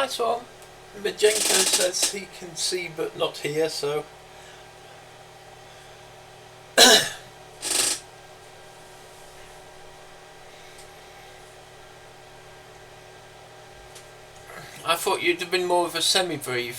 Nice one. Magenta says he can see but not hear, so... I thought you'd have been more of a semi-breathe.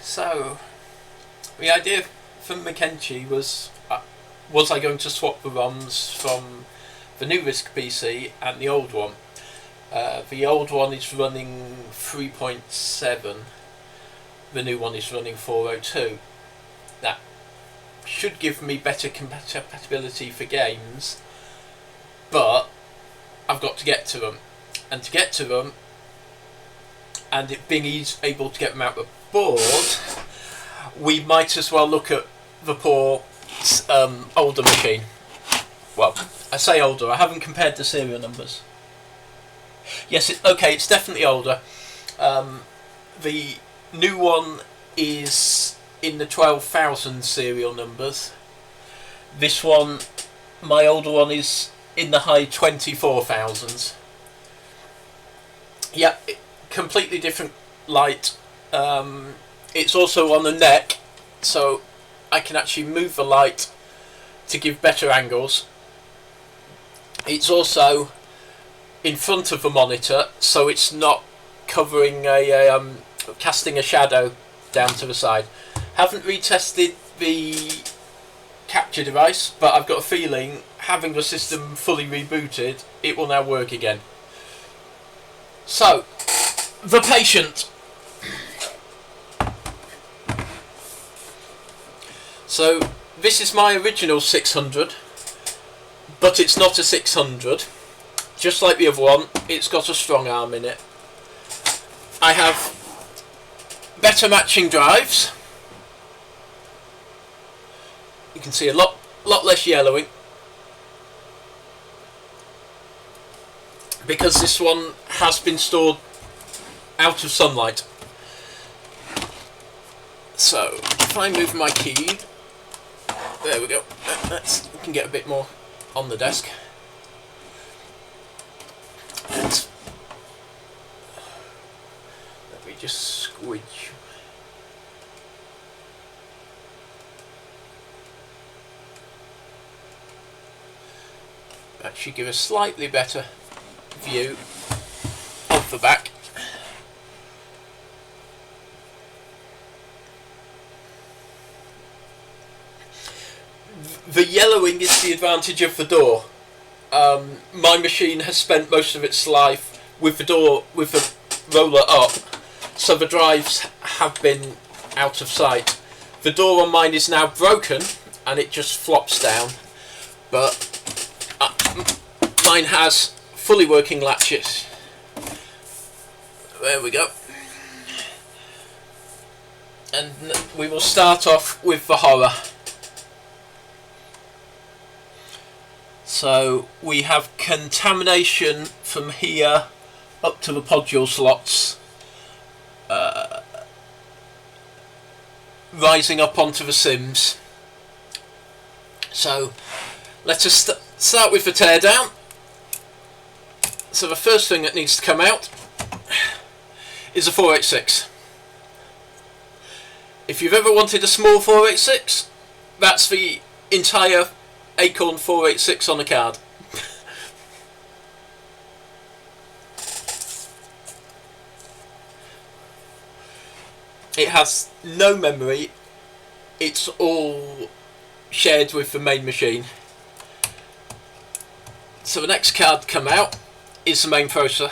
So, the idea from Mackenzie was I going to swap the ROMs from the new RiscPC and the old one? The old one is running 3.7, the new one is running 4.02. That should give me better compatibility for games, but I've got to get to them. And to get to them, and it being able to get them out the board, we might as well look at the poor older machine. Well, I say older, I haven't compared the serial numbers. Yes, it's definitely older. The new one is in the 12,000 serial numbers. This one, my older one, is in the high 24,000s. Yeah, completely different light. It's also on the neck, so I can actually move the light to give better angles. It's also in front of the monitor, so it's not covering casting a shadow down to the side. Haven't retested the capture device, but I've got a feeling, having the system fully rebooted, it will now work again. So, the patient. So, this is my original 600, but it's not a 600. Just like the other one, it's got a strong arm in it. I have better matching drives. You can see a lot less yellowing, because this one has been stored out of sunlight. So if I move my key, there we go. We can get a bit more on the desk. And let me just squidge. That should give a slightly better view of the back. The yellowing is the advantage of the door. My machine has spent most of its life with the door, with the roller up, so the drives have been out of sight. The door on mine is now broken and it just flops down, but mine has fully working latches. There we go. And we will start off with the horror. So we have contamination from here up to the podule slots, rising up onto the sims. So let us start with the teardown. So the first thing that needs to come out is a 486. If you've ever wanted a small 486, that's the entire Acorn 486 on a card. It has no memory, it's all shared with the main machine. So the next card to come out is the main processor,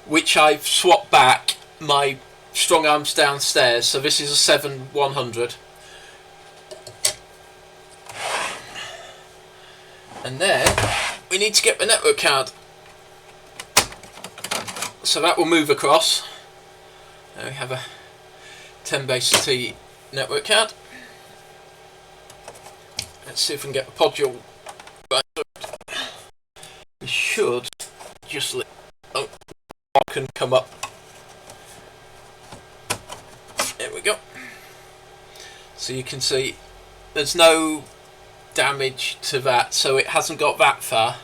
which I've swapped back my strong arms downstairs, so this is a 7100. And then we need to get the network card, so that will move across. Now we have a 10 base T network card. Let's see if we can get the module right. We should just let lock and come up. There we go. So you can see there's no damage to that, so it hasn't got that far.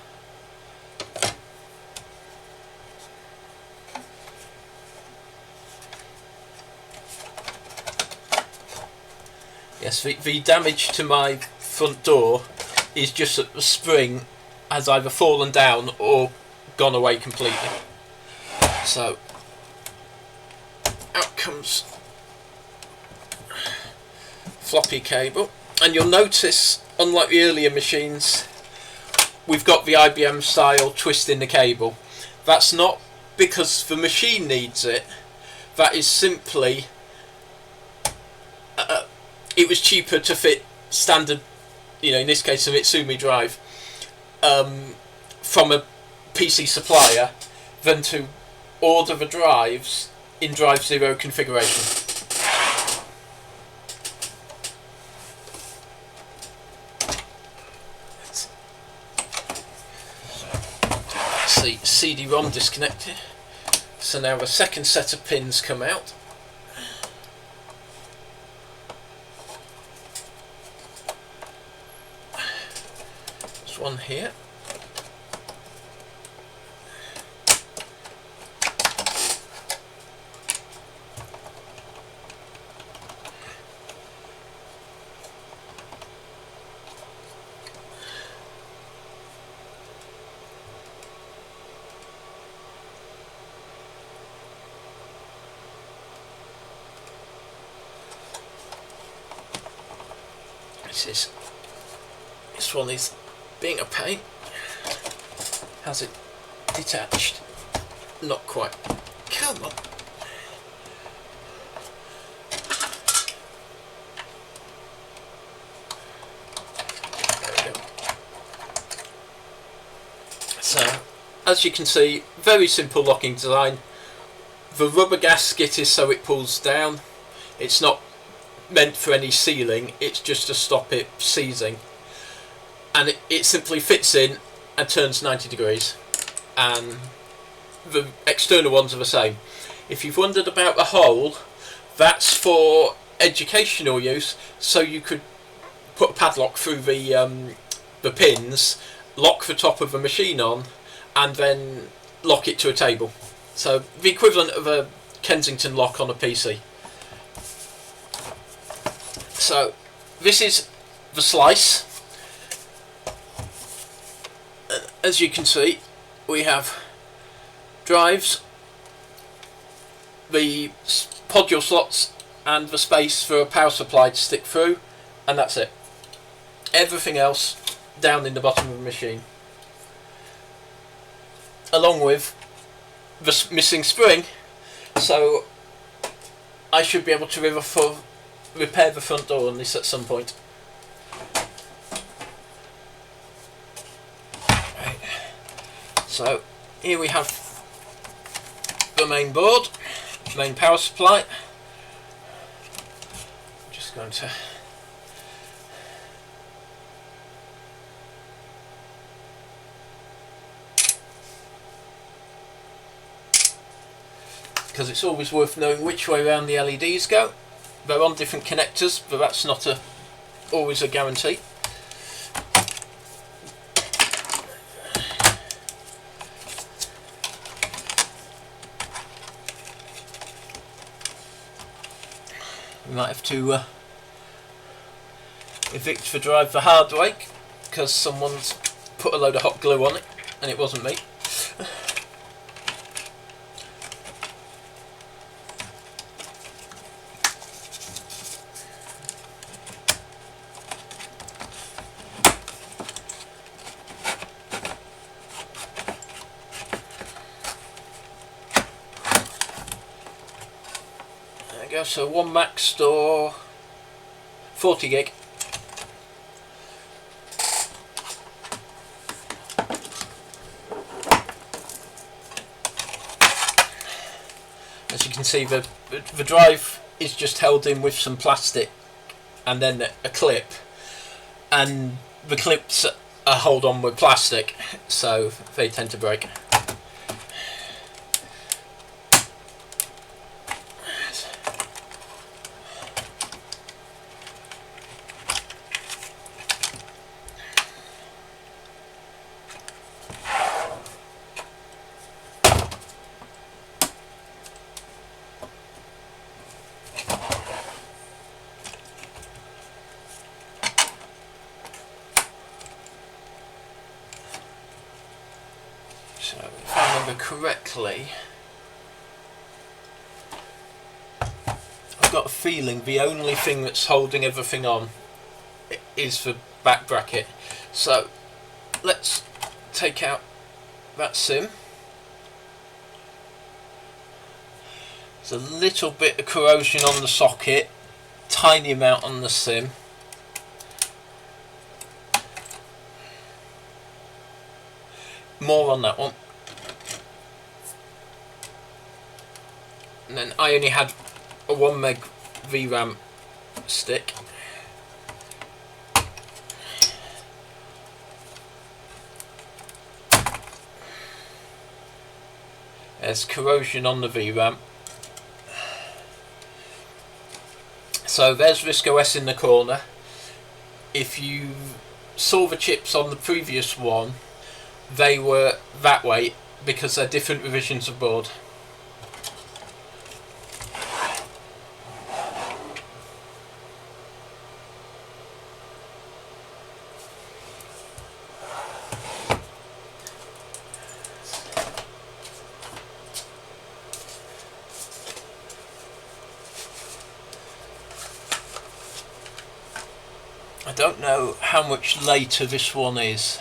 Yes, the damage to my front door is just that the spring has either fallen down or gone away completely. So out comes floppy cable, and you'll notice, unlike the earlier machines, we've got the IBM style twist in the cable. That's not because the machine needs it, that is simply it was cheaper to fit standard, in this case a Mitsumi drive, from a PC supplier than to order the drives in Drive 0 configuration. See, CD-ROM disconnected. So now the second set of pins come out. There's one here. This one is being a pain. Has it detached? Not quite. Come on. There we go. So, as you can see, very simple locking design. The rubber gasket is so it pulls down. It's not meant for any sealing, it's just to stop it seizing, and it simply fits in and turns 90 degrees, and the external ones are the same. If you've wondered about the hole, that's for educational use, so you could put a padlock through the pins, lock the top of the machine on, and then lock it to a table. So the equivalent of a Kensington lock on a PC. So this is the slice. As you can see, we have drives, the module slots, and the space for a power supply to stick through, and that's it. Everything else down in the bottom of the machine, along with the missing spring. So I should be able to repair the front door on this at some point. Right. So here we have the main board, main power supply. I'm just going to because it's always worth knowing which way around the LEDs go. They're on different connectors, but that's not always a guarantee. We might have to evict the drive the hard way, because someone's put a load of hot glue on it, and it wasn't me. So one max store, 40 gig. as you can see, the drive is just held in with some plastic and then a clip, and the clips are held on with plastic, so they tend to break. So, if I remember correctly, I've got a feeling the only thing that's holding everything on is the back bracket. So, let's take out that sim. There's a little bit of corrosion on the socket, tiny amount on the sim. More on that one. And then I only had a 1 meg VRAM stick. There's corrosion on the VRAM. So there's RiscOS in the corner. If you saw the chips on the previous one, they were that way because they're different revisions of board. I don't know how much later this one is.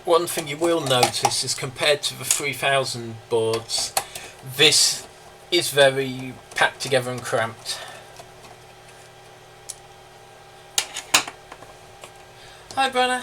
One thing you will notice is compared to the 3000 boards, this is very packed together and cramped. Hi Brenna.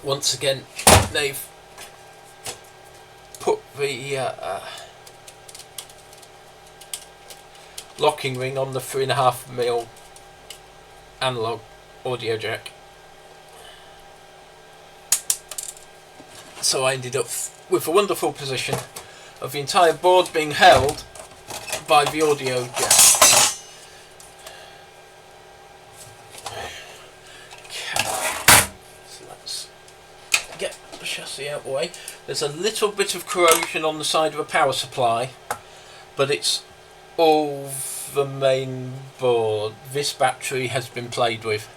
once again they've put the locking ring on the 3.5mm analog audio jack. So I ended up with a wonderful position of the entire board being held by the audio jack. So let's get the chassis out of the way. There's a little bit of corrosion on the side of a power supply, but it's all the main board. This battery has been played with.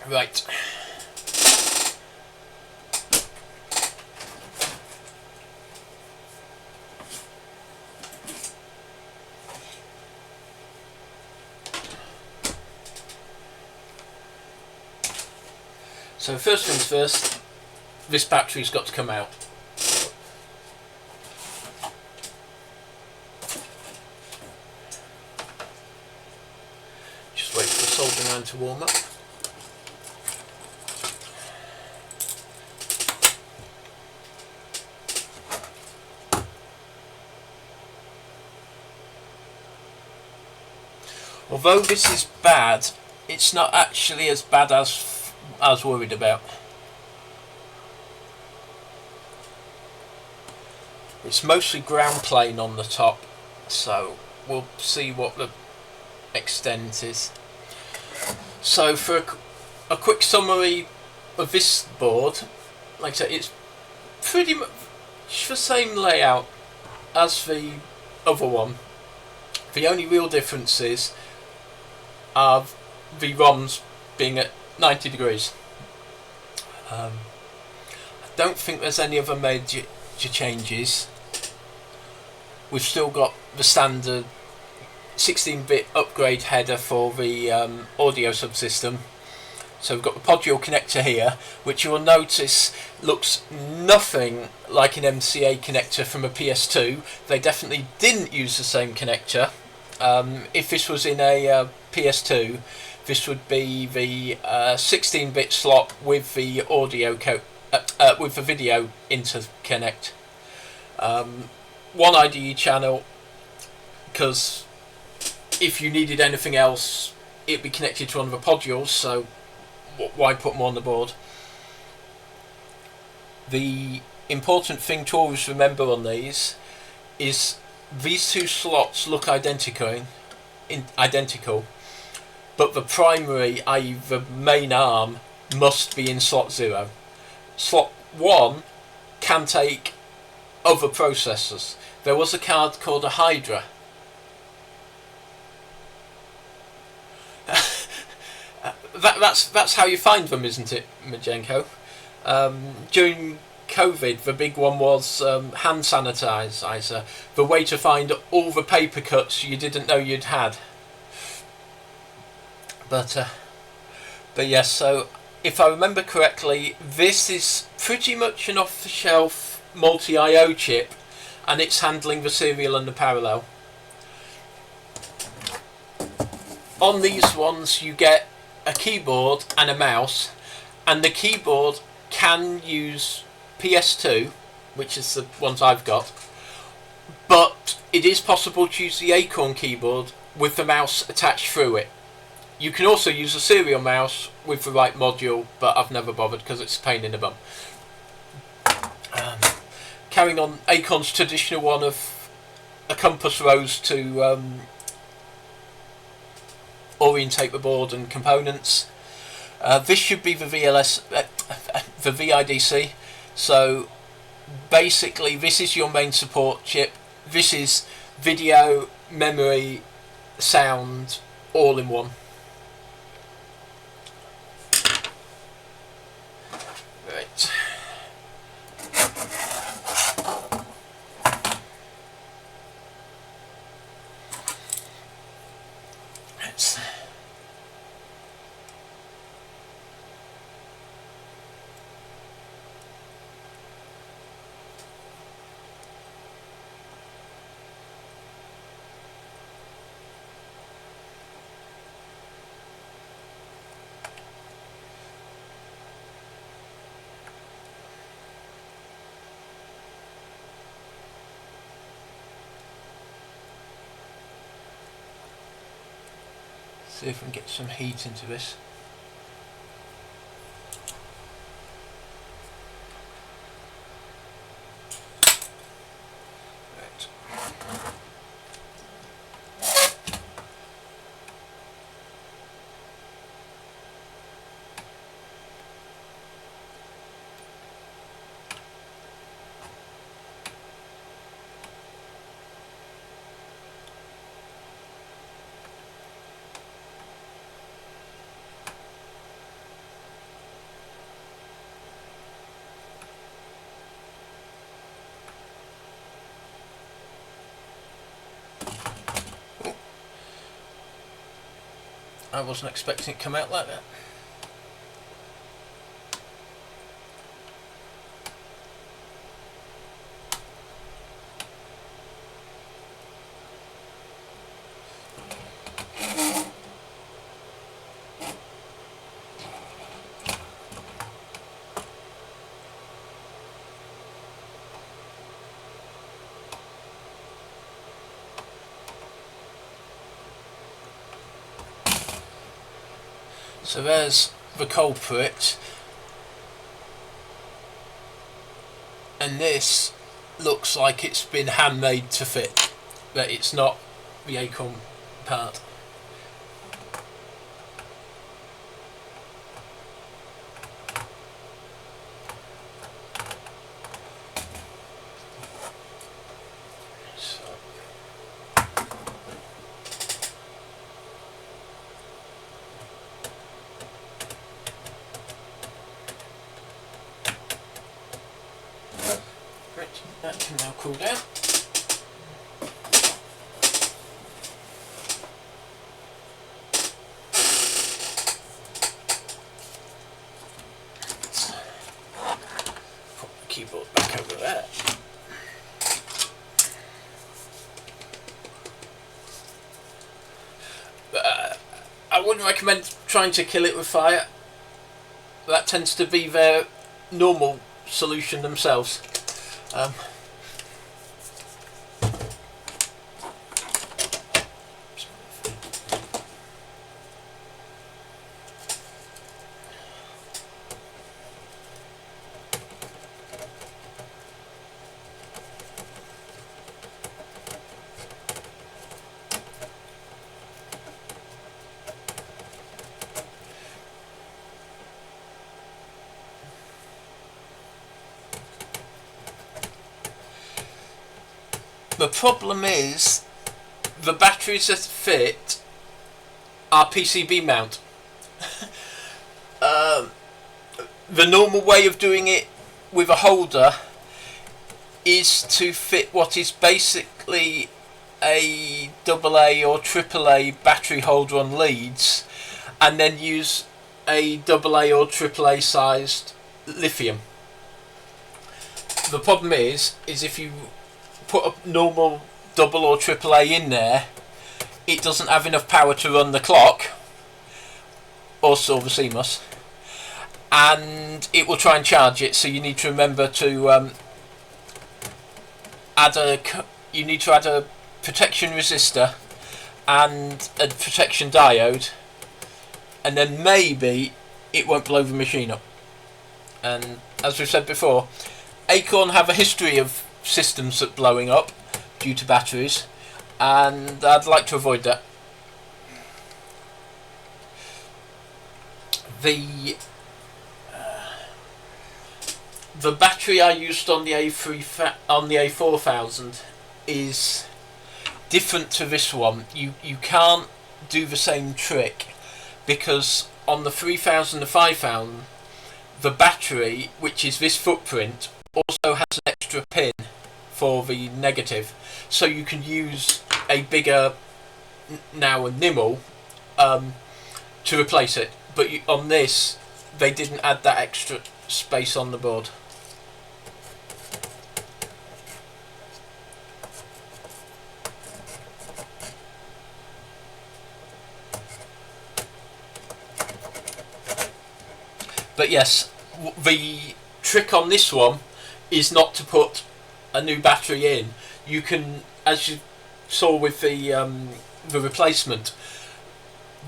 Right. So first things first, this battery's got to come out. Just wait for the soldering iron to warm up. Although this is bad, it's not actually as bad as I was worried about. It's mostly ground plane on the top, so we'll see what the extent is. So for a quick summary of this board, like I said, it's pretty much the same layout as the other one. The only real differences are the ROMs being at 90 degrees. I don't think there's any other major changes. We've still got the standard 16-bit upgrade header for the audio subsystem. So we've got the pod dual connector here, which you will notice looks nothing like an MCA connector from a PS2. They definitely didn't use the same connector. If this was in a PS2, this would be the 16-bit slot with the audio with the video interconnect. One IDE channel, because if you needed anything else, it'd be connected to one of the podules. So why put more on the board? The important thing to always remember on these is these two slots look identical, but the primary, i.e. the main arm, must be in slot 0. Slot 1 can take other processors. There was a card called a Hydra. That's how you find them, isn't it, Majenko? During COVID, the big one was hand sanitizer. The way to find all the paper cuts you didn't know you'd had. But yes, so if I remember correctly, this is pretty much an off-the-shelf multi-IO chip, and it's handling the serial and the parallel. On these ones you get a keyboard and a mouse, and the keyboard can use PS2, which is the ones I've got, but it is possible to use the Acorn keyboard with the mouse attached through it. You can also use a serial mouse with the right module, but I've never bothered because it's a pain in the bum. Carrying on, Acorn's traditional one of a compass rose to orientate the board and components. This should be the the VIDC. So basically, this is your main support chip. This is video, memory, sound, all in one. Right. See if we can get some heat into this. I wasn't expecting it to come out like that. So there's the culprit, and this looks like it's been handmade to fit, but it's not the acorn part. That can now cool down. Put the keyboard back over there. I wouldn't recommend trying to kill it with fire. That tends to be their normal solution themselves. The problem is the batteries that fit are PCB mount. The normal way of doing it with a holder is to fit what is basically a AA or AAA battery holder on leads, and then use a AA or AAA sized lithium. The problem is if you put a normal double or AAA in there, it doesn't have enough power to run the clock or silver CMOS, and it will try and charge it. So you need to remember to add a protection resistor and a protection diode, and then maybe it won't blow the machine up. And as we've said before, Acorn have a history of systems that blowing up due to batteries, and I'd like to avoid that. The battery I used on the A4000 is different to this one. You can't do the same trick, because on the 3000 to 5000 the battery, which is this footprint, also has an extra pin for the negative, so you can use a bigger now a Nimble to replace it, but on this they didn't add that extra space on the board. But yes, the trick on this one is not to put a new battery in. You can, as you saw with the replacement,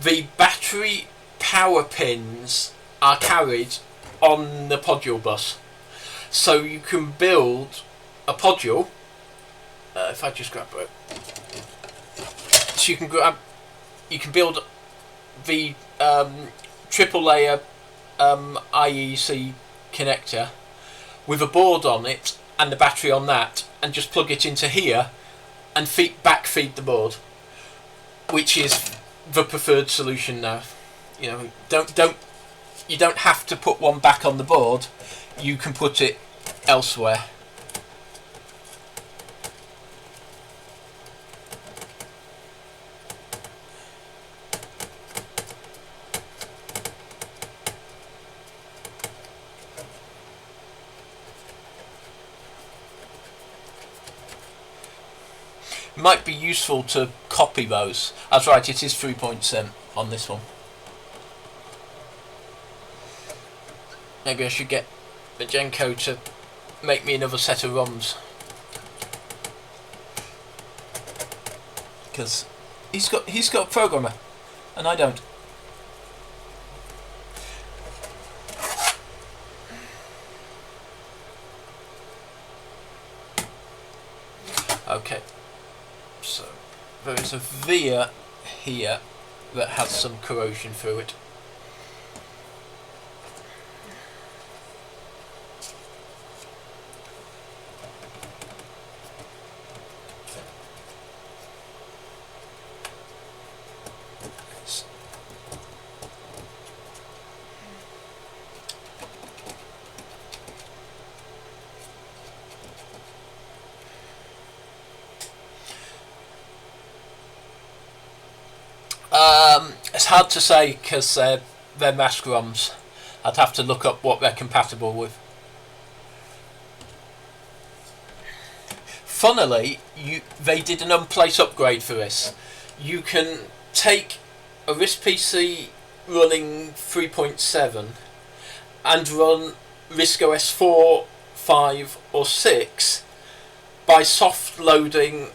the battery power pins are carried on the podule bus. So you can build a podule, if I just grab it, so you can build the triple layer IEC connector with a board on it and the battery on that, and just plug it into here and backfeed the board, which is the preferred solution now. You know, you don't have to put one back on the board. You can put it elsewhere. Might be useful to copy those. That's right, it is 3.7 on this one. Maybe I should get the Genko to make me another set of ROMs, because he's got a programmer and I don't. Okay, so there is a via here that has some corrosion through it. It's hard to say because they're mask ROMs. I'd have to look up what they're compatible with. Funnily, they did an unplace upgrade for this. You can take a RiscPC running 3.7 and run RiscOS 4, 5 or 6 by soft loading,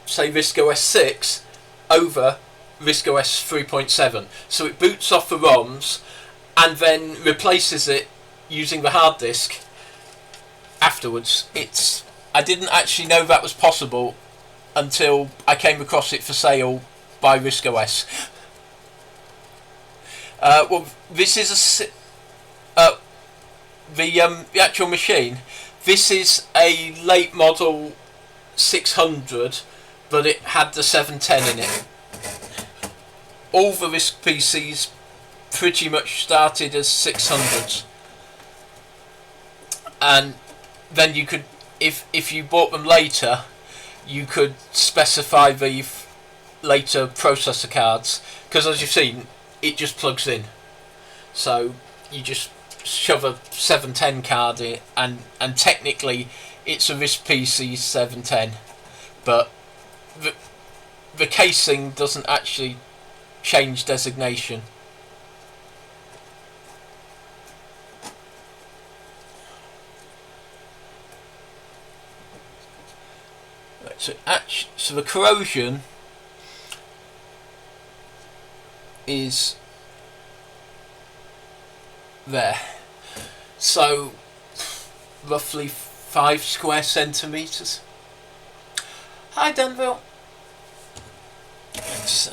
say, RiscOS 6 over RiscOS 3.7. So it boots off the ROMs and then replaces it using the hard disk afterwards. I didn't actually know that was possible until I came across it for sale by RiscOS. Well, this is the actual machine. This is a late model 600, but it had the 710 in it. All the RiscPCs pretty much started as 600s, and then you could, if you bought them later, you could specify the later processor cards, because as you've seen, it just plugs in. So you just shove a 710 card in, and technically it's a RiscPC 710, but the casing doesn't actually change designation. Right, so the corrosion is there. So roughly 5 square centimeters. Hi Danville. Let's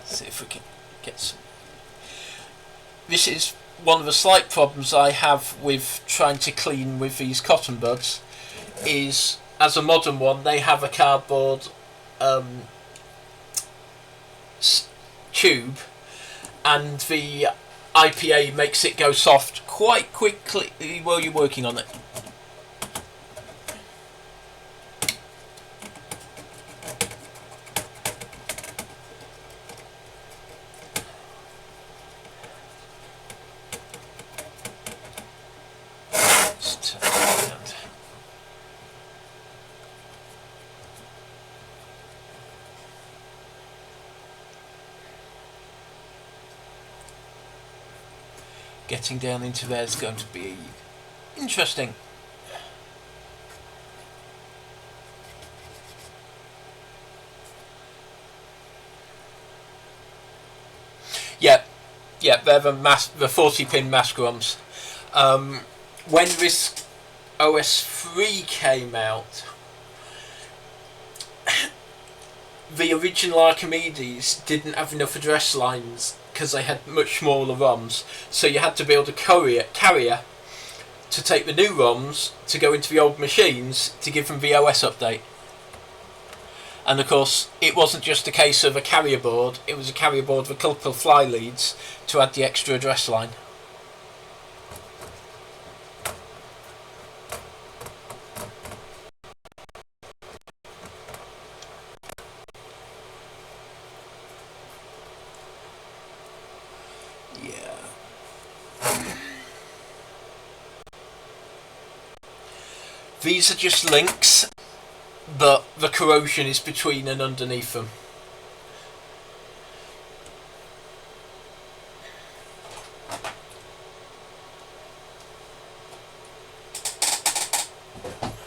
see if we can get some. This is one of the slight problems I have with trying to clean with these cotton buds, is as a modern one they have a cardboard tube, and the IPA makes it go soft quite quickly while you're working on it. Getting down into there is going to be interesting. Yeah, they're the 40-pin mask ROMs. When RISC OS 3 came out, the original Archimedes didn't have enough address lines because they had much smaller ROMs, so you had to build a carrier to take the new ROMs to go into the old machines to give them the OS update. And of course, it wasn't just a case of a carrier board, it was a carrier board with a couple of fly leads to add the extra address line. These are just links, but the corrosion is between and underneath them.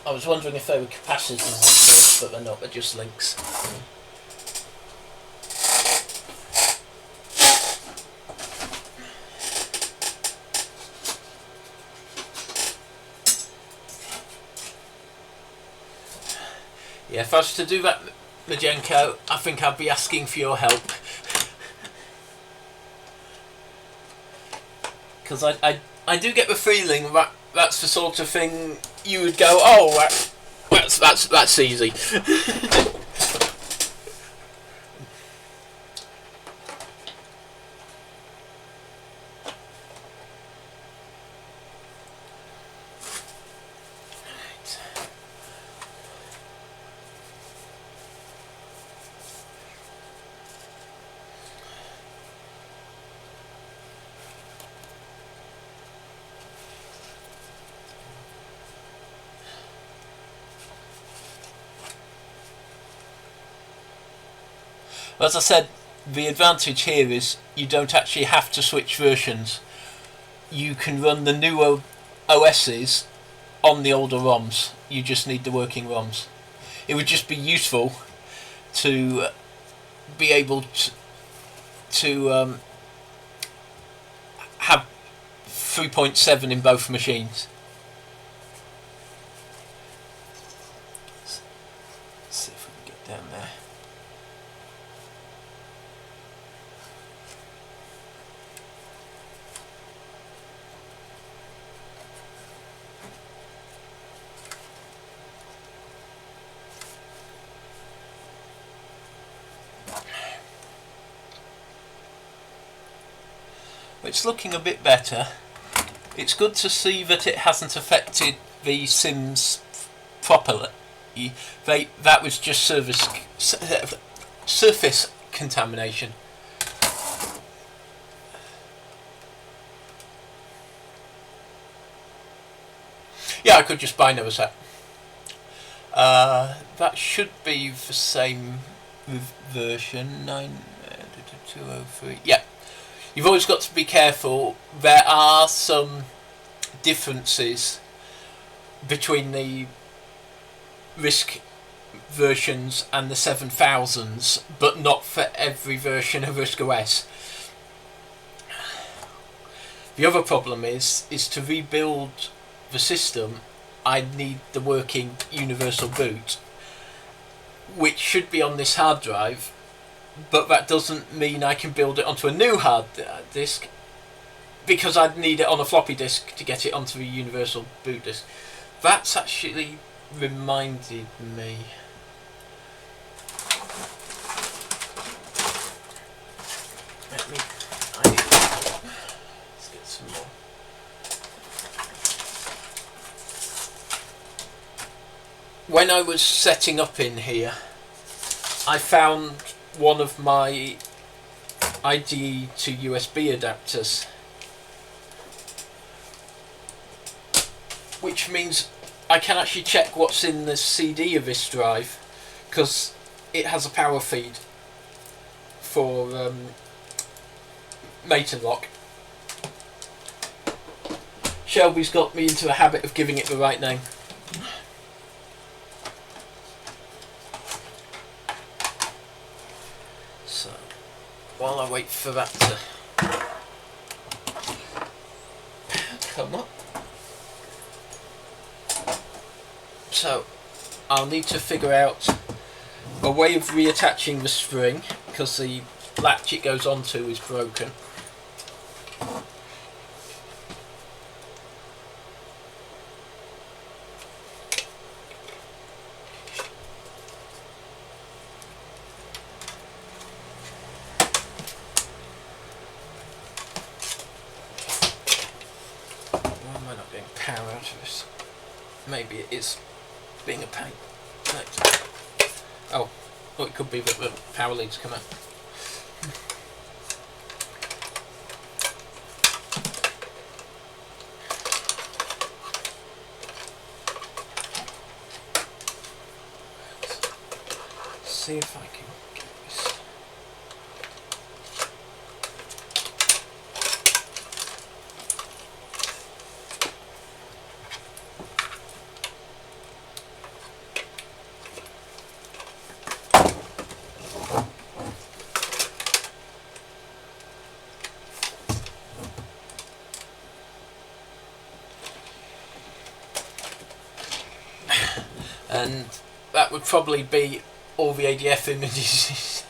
I was wondering if they were capacitors, but they're not, they're just links. Yeah, if I was to do that, Majenko, I think I'd be asking for your help. Because I do get the feeling that that's the sort of thing you would go, oh, that's easy. As I said, the advantage here is you don't actually have to switch versions. You can run the newer OSs on the older ROMs. You just need the working ROMs. It would just be useful to be able to have 3.7 in both machines. Let's see if we can get down there. It's looking a bit better. It's good to see that it hasn't affected the sims properly. That was just surface contamination. Yeah, I could just buy another set. That should be the same with version 9.203. Yeah. You've always got to be careful. There are some differences between the RISC versions and the 7000s, but not for every version of RISC OS. The other problem is to rebuild the system, I need the working universal boot, which should be on this hard drive. But that doesn't mean I can build it onto a new hard disk, because I'd need it on a floppy disk to get it onto the universal boot disk. That's actually reminded me. Let's get some more. When I was setting up in here, I found one of my IDE to USB adapters, which means I can actually check what's in the CD of this drive, because it has a power feed for mate and lock. Shelby's got me into a habit of giving it the right name. While I wait for that to come up. So I'll need to figure out a way of reattaching the spring because the latch it goes onto is broken. Why am I not getting power out of this? Maybe it is being a pain. Right. Oh, it could be that the power leads come out. See if I can get this. And that would probably be all the ADF images.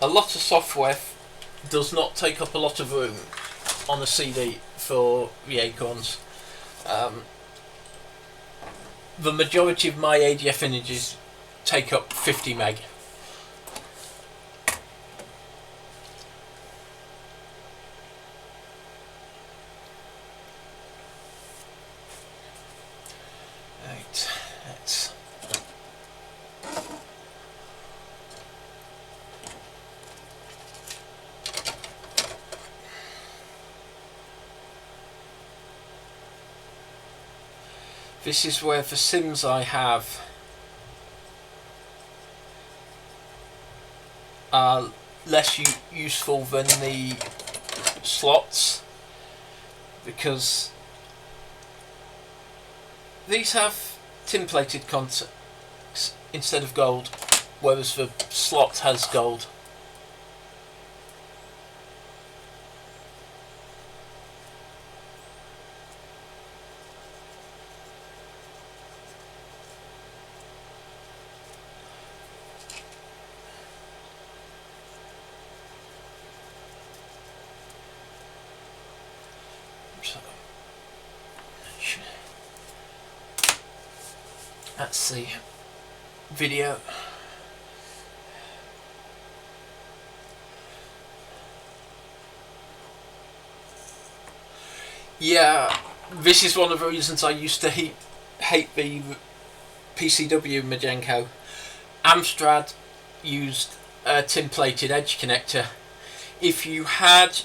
A lot of software does not take up a lot of room on a CD for the Acorns. The majority of my ADF images take up 50 meg. Right, let's this is where the sims I have are less useful than the slots, because these have tin-plated contacts instead of gold, whereas the slot has gold. That's the video. Yeah, this is one of the reasons I used to hate the PCW Majenko. Amstrad used a tin-plated edge connector. If you had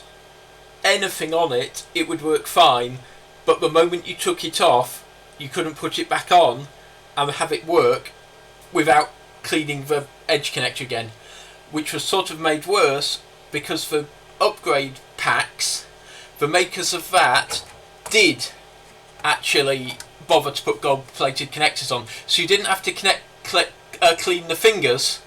anything on it, it would work fine, but the moment you took it off, you couldn't put it back on and have it work without cleaning the edge connector again, which was sort of made worse because the upgrade packs, the makers of that did actually bother to put gold-plated connectors on, so you didn't have to clean the fingers,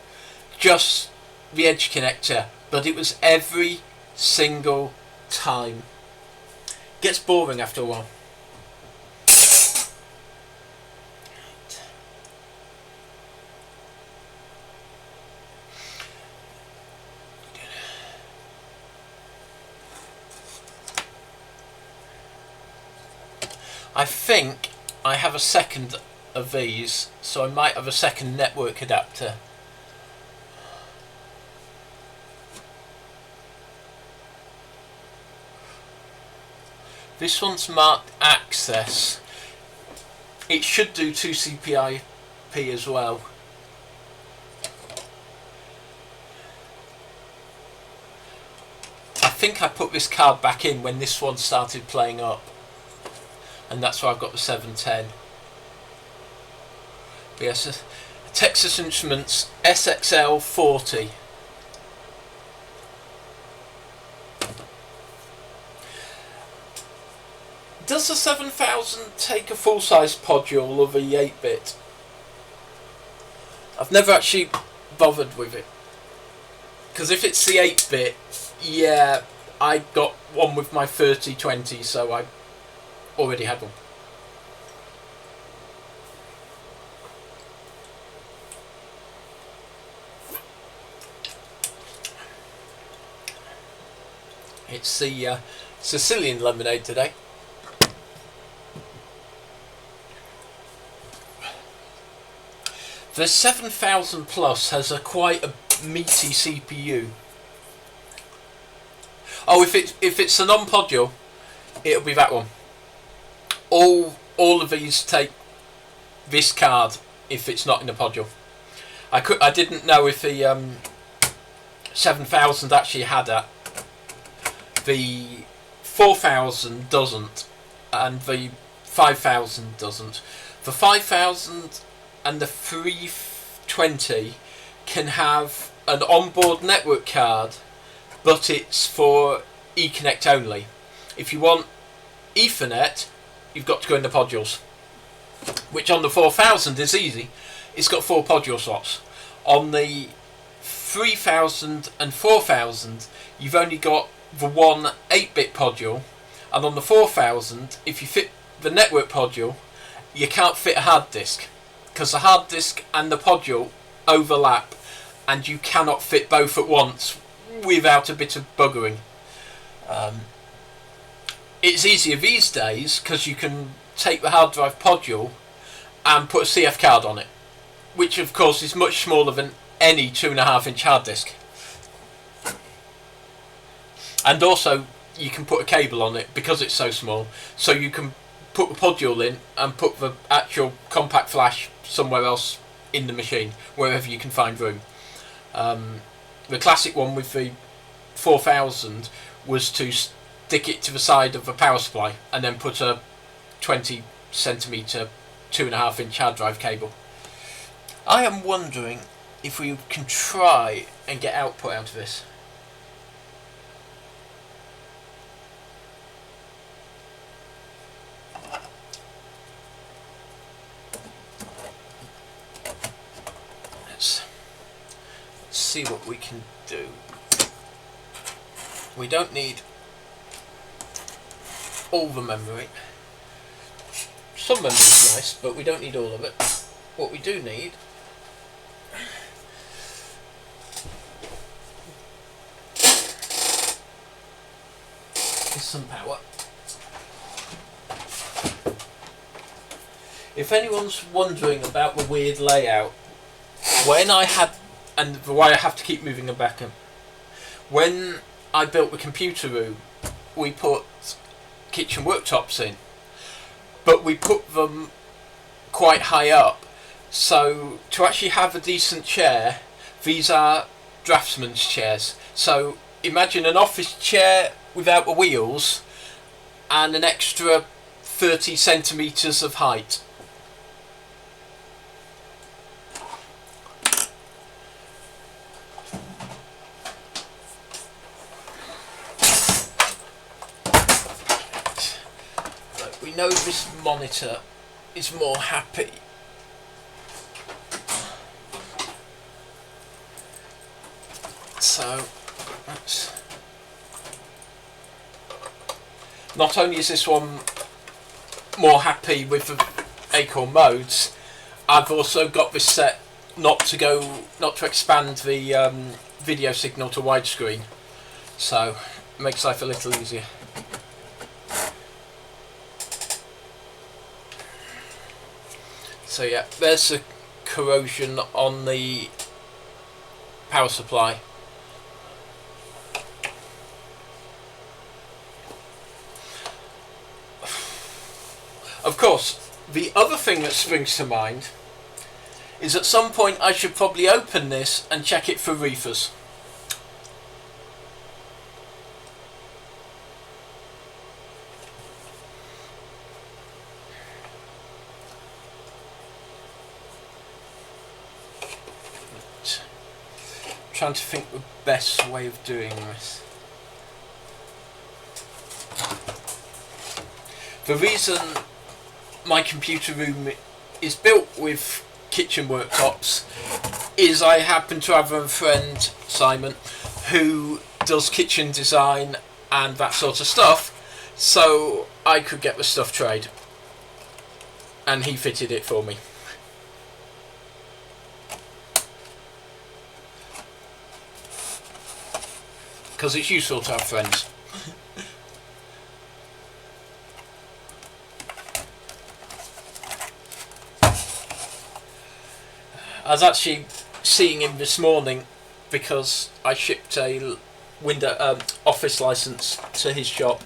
just the edge connector, but it was every single time. Gets boring after a while. I think I have a second of these, so I might have a second network adapter. This one's marked access. It should do 2CPIP as well. I think I put this card back in when this one started playing up, and that's why I've got the 710. But yes, Texas Instruments SXL 40. Does the 7000 take a full-size module of a 8-bit? I've never actually bothered with it. Because if it's the 8-bit, yeah, I got one with my 3020, so I already had one. It's the Sicilian lemonade today. The 7000 Plus has quite a meaty CPU. Oh, if it's a non-module, it'll be that one. All of these take this card if it's not in a module. I didn't know if the 7000 actually had that. The 4000 doesn't, and the 5000 doesn't. The 5000 and the 320 can have an onboard network card, but it's for Ethernet only. If you want Ethernet, you've got to go into modules, which on the 4000 is easy. It's got 4 module slots. On the 3000 and 4000, you've only got the one 8-bit module, and on the 4000, if you fit the network module, you can't fit a hard disk, because the hard disk and the module overlap, and you cannot fit both at once without a bit of buggering. It's easier these days because you can take the hard drive module and put a CF card on it, which of course is much smaller than any 2.5-inch hard disk. And also, you can put a cable on it because it's so small, so you can put the module in and put the actual compact flash somewhere else in the machine, wherever you can find room. The classic one with the 4000 was to stick it to the side of the power supply and then put a 20 centimetre 2.5-inch hard drive cable. I am wondering if we can try and get output out of this. Let's see what we can do. We don't need all the memory. Some memory is nice, but we don't need all of it. What we do need is some power. If anyone's wondering about the weird layout, when I had, and why I have to keep moving them back in, when I built the computer room, we put kitchen worktops in, but we put them quite high up, so to actually have a decent chair, these are draftsman's chairs. So imagine an office chair without the wheels and an extra 30 centimetres of height. We know this monitor is more happy. So that's, not only is this one more happy with the Acorn modes, I've also got this set not to expand the video signal to widescreen, so it makes life a little easier. So yeah, there's the corrosion on the power supply. Of course, the other thing that springs to mind is at some point I should probably open this and check it for reefers. Trying to think the best way of doing this. The reason my computer room is built with kitchen worktops is I happen to have a friend, Simon, who does kitchen design and that sort of stuff, so I could get the stuff trade, and he fitted it for me. Because it's useful to have friends. I was actually seeing him this morning because I shipped a office license to his shop,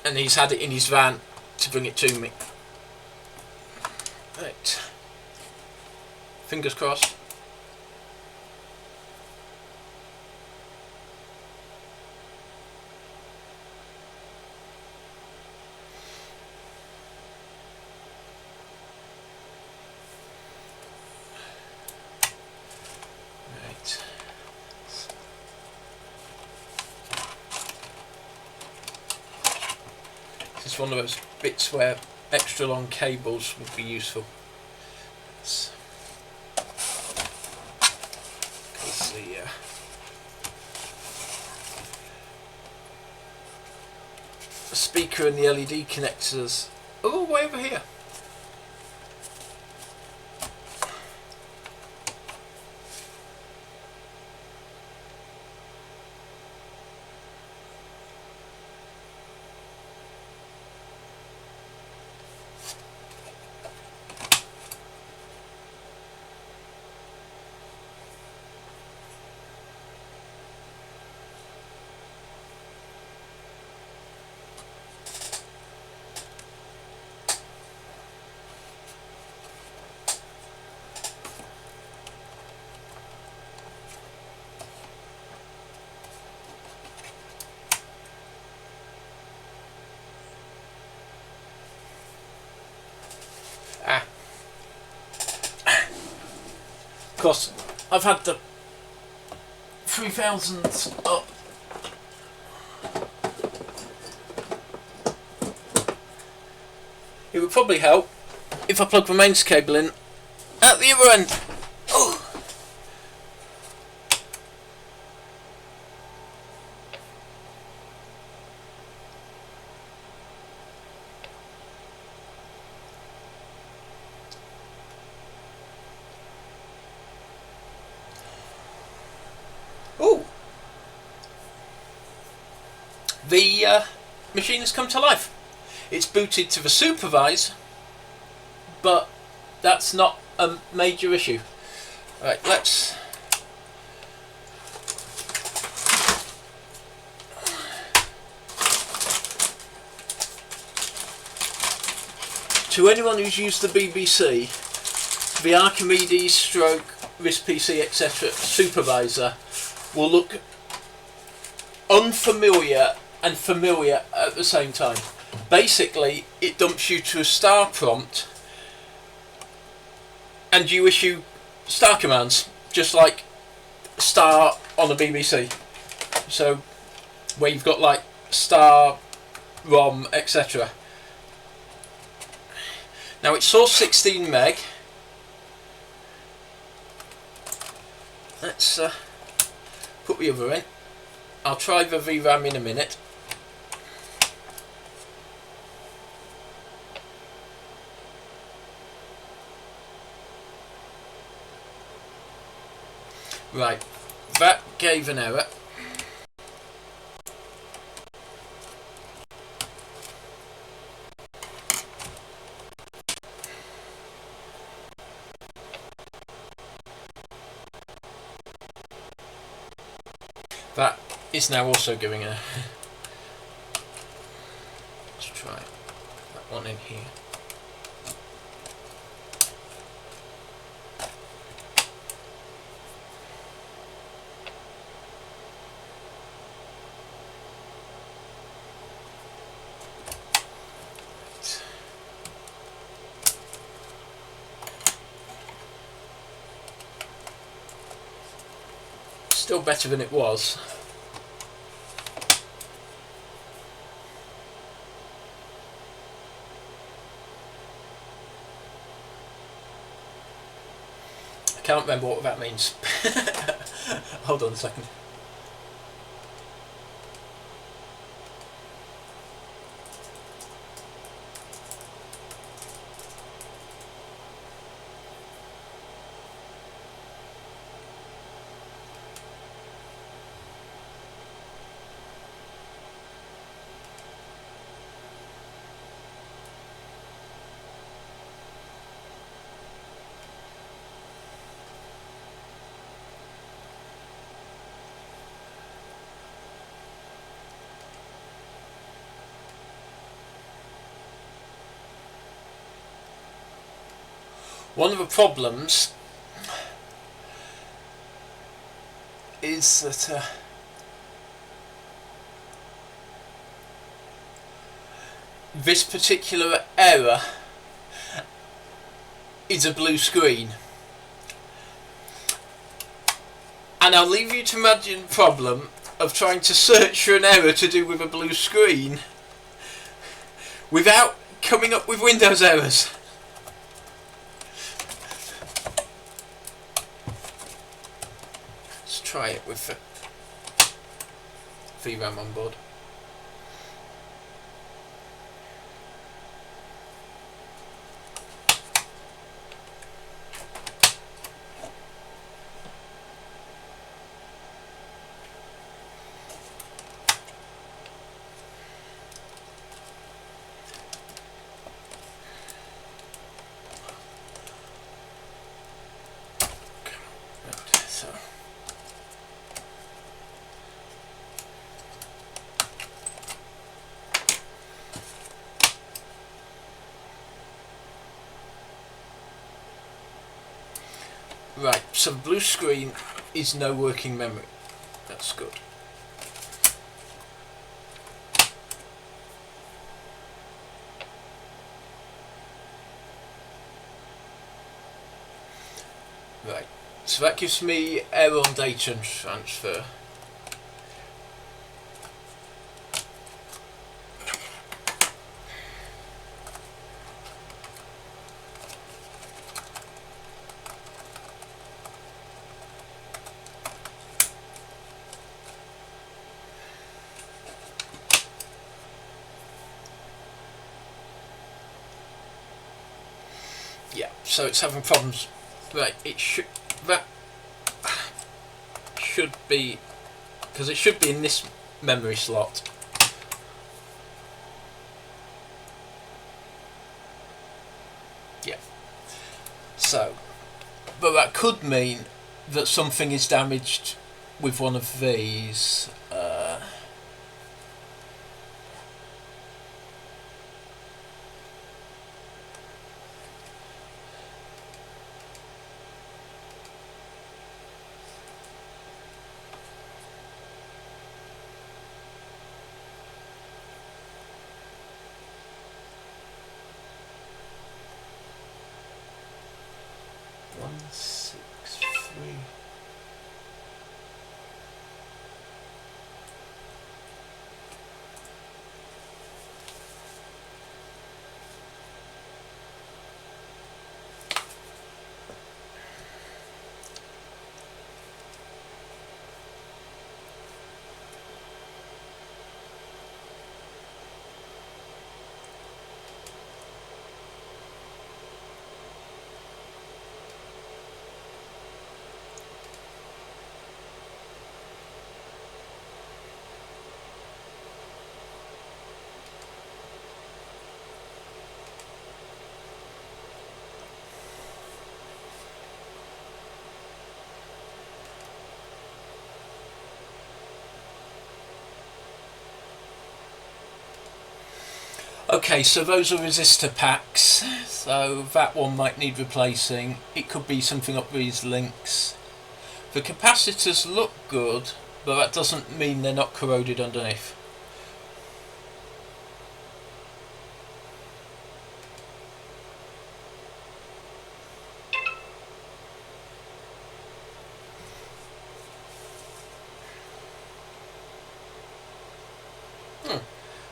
and he's had it in his van to bring it to me. Right. Fingers crossed. It's one of those bits where extra long cables would be useful. Because the speaker and the LED connectors are all way over here. Of course, I've had the 3000s up. It would probably help if I plug the mains cable in at the other end. Oh. The machine has come to life. It's booted to the supervise, but that's not a major issue. Right, let's to anyone who's used the BBC, the Archimedes stroke RiscPC etc. supervisor will look unfamiliar and familiar at the same time. Basically, it dumps you to a star prompt and you issue star commands, just like star on the BBC. So, where you've got like star, ROM, etc. Now it's source 16 meg. Let's put the other in. I'll try the VRAM in a minute. Right, that gave an error. That is now also giving a... Let's try that one in here. Still better than it was. can't remember what that means. Hold on a second. One of the problems is that this particular error is a blue screen, and I'll leave you to imagine the problem of trying to search for an error to do with a blue screen without coming up with Windows errors. Let's try it with VRAM on board. Right, so the blue screen is no working memory. That's good. Right, so that gives me error on data transfer. Yeah, so it's having problems. Right, that should be, because it should be in this memory slot. Yeah. So, but that could mean that something is damaged with one of these. Okay, so those are resistor packs, so that one might need replacing. It could be something up these links. The capacitors look good, but that doesn't mean they're not corroded underneath.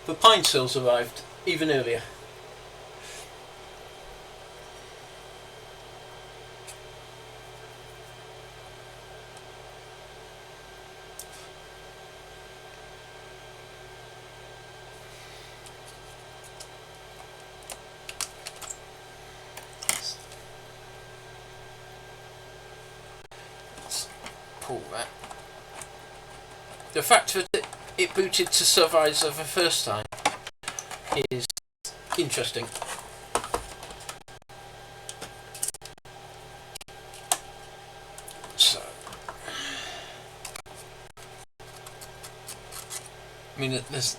The pine cells arrived even earlier. pull that. The fact that it booted to Survivor the first time is interesting. So, I mean, there's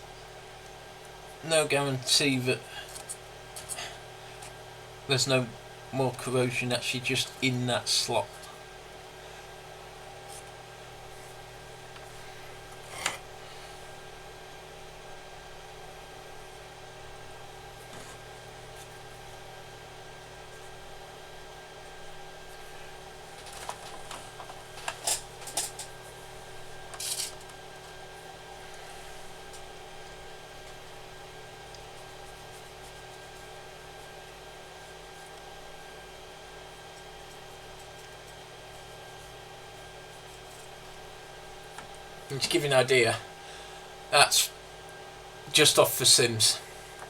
no guarantee that there's no more corrosion actually just in that slot. And to give you an idea, that's just off the Sims.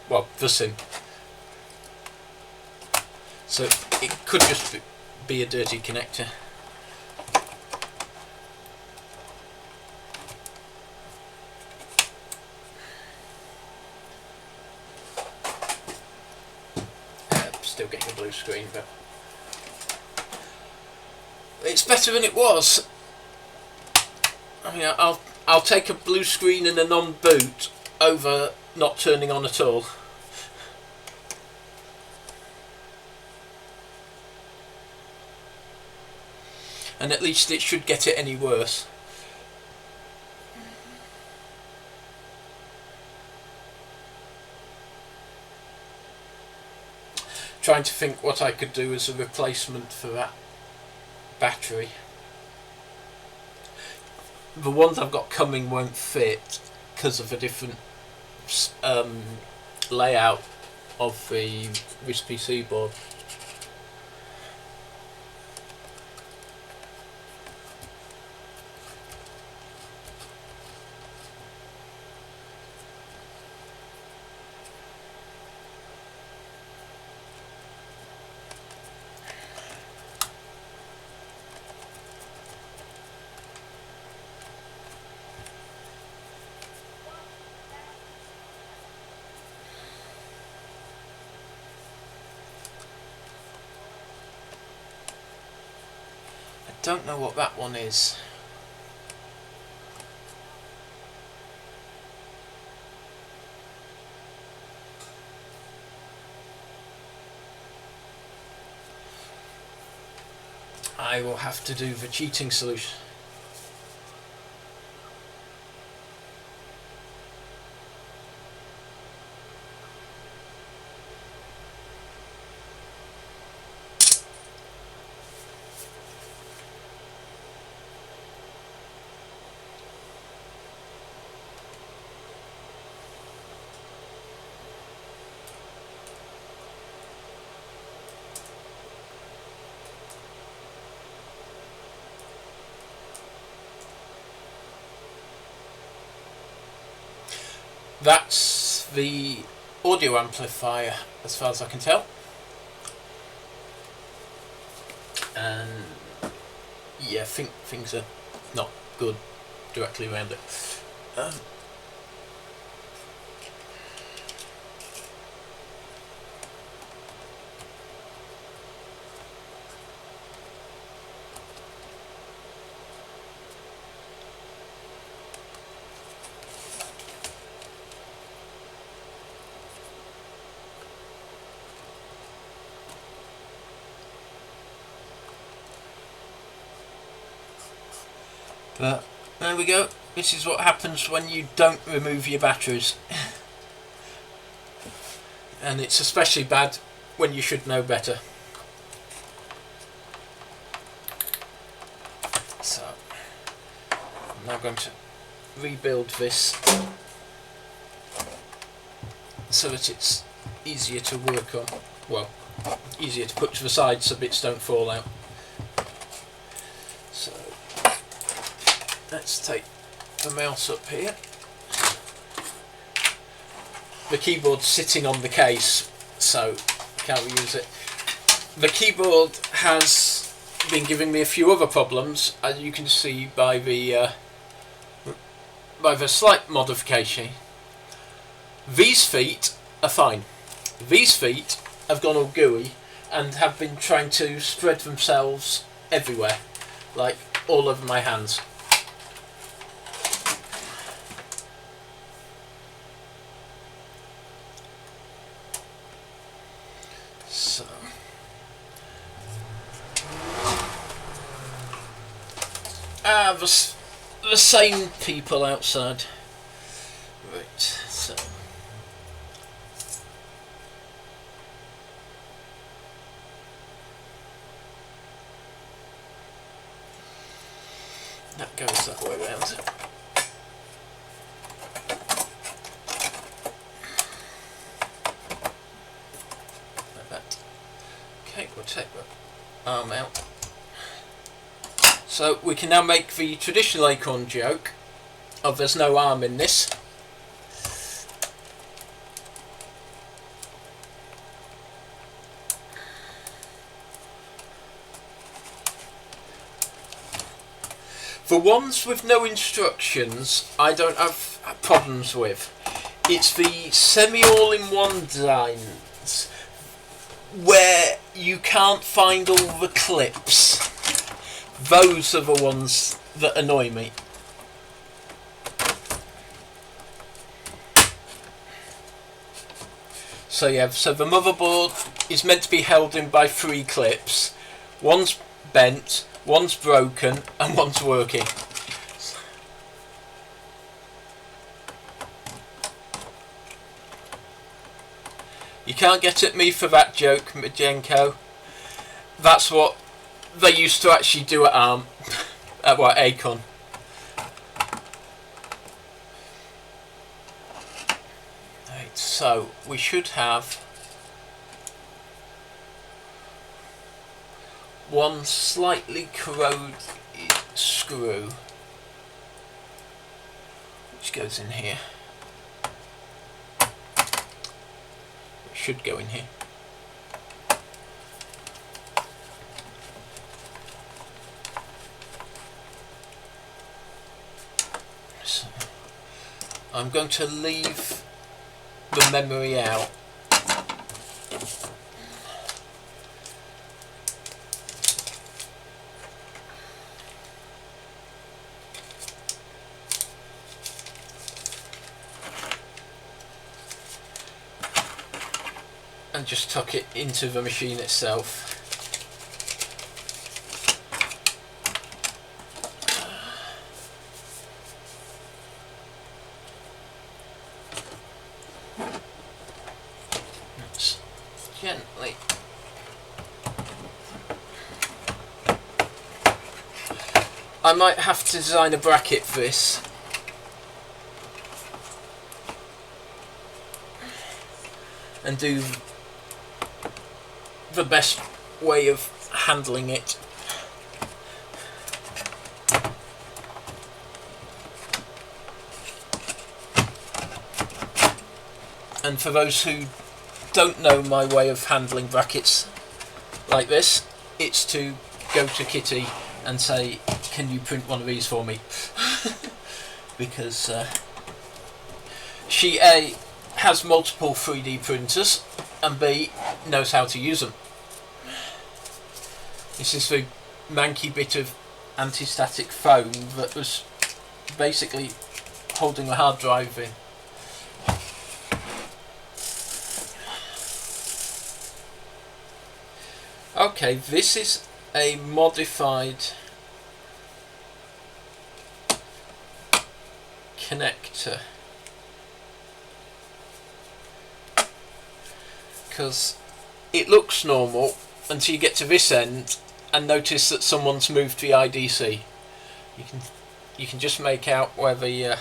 Well, the Sim. So it could just be a dirty connector. Still getting a blue screen, but it's better than it was. I mean, I'll take a blue screen and a non-boot over not turning on at all. And at least it should get it any worse. Trying to think what I could do as a replacement for that battery. The ones I've got coming won't fit because of a different layout of the RiscPC board. Don't know what that one is. I will have to do the cheating solution. That's the audio amplifier as far as I can tell, and yeah, I think things are not good directly around it. But there we go. This is what happens when you don't remove your batteries. And it's especially bad when you should know better. So I'm now going to rebuild this so that it's easier to work on. Well, easier to put to the side so bits don't fall out. So let's take the mouse up here. The keyboard's sitting on the case, so can't reuse it. The keyboard has been giving me a few other problems, as you can see by the slight modification. These feet are fine. These feet have gone all gooey and have been trying to spread themselves everywhere, like all over my hands. So the same people outside. Right, so that goes that way around. Like that. Okay, we'll take the arm out. So we can now make the traditional acorn joke of there's no arm in this. The ones with no instructions I don't have problems with. It's the semi-all-in-one designs where you can't find all the clips. Those are the ones that annoy me. So yeah, so the motherboard is meant to be held in by 3 clips. One's bent, one's broken, and one's working. You can't get at me for that joke, Majenko. That's what they used to actually do at Acorn. Right, so we should have one slightly corroded screw which goes in here. It should go in here. So I'm going to leave the memory out. And just tuck it into the machine itself. Let's gently I might have to design a bracket for this. And do the best way of handling it. And for those who don't know my way of handling brackets like this, it's to go to Kitty and say, can you print one of these for me? Because she A, has multiple 3D printers, and B, knows how to use them. This is the manky bit of anti-static foam that was basically holding the hard drive in. Okay, this is a modified connector, because it looks normal until you get to this end and notice that someone's moved the IDC. You can just make out where the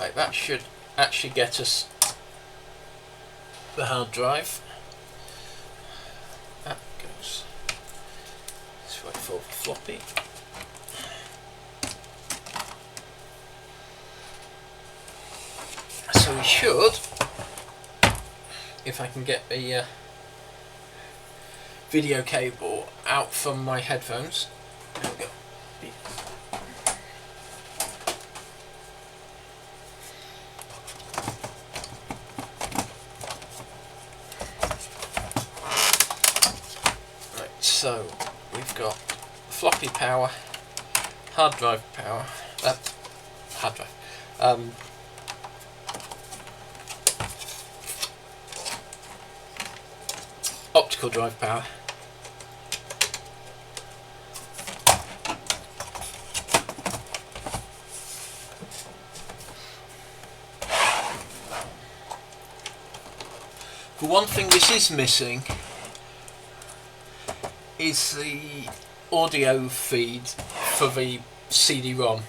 Right, that should actually get us the hard drive. That goes this way for the floppy. So we should, if I can get the video cable out from my headphones. There we go. Right, so we've got floppy power, hard drive power, hard drive, optical drive power, the one thing this is missing is the audio feed for the CD-ROM,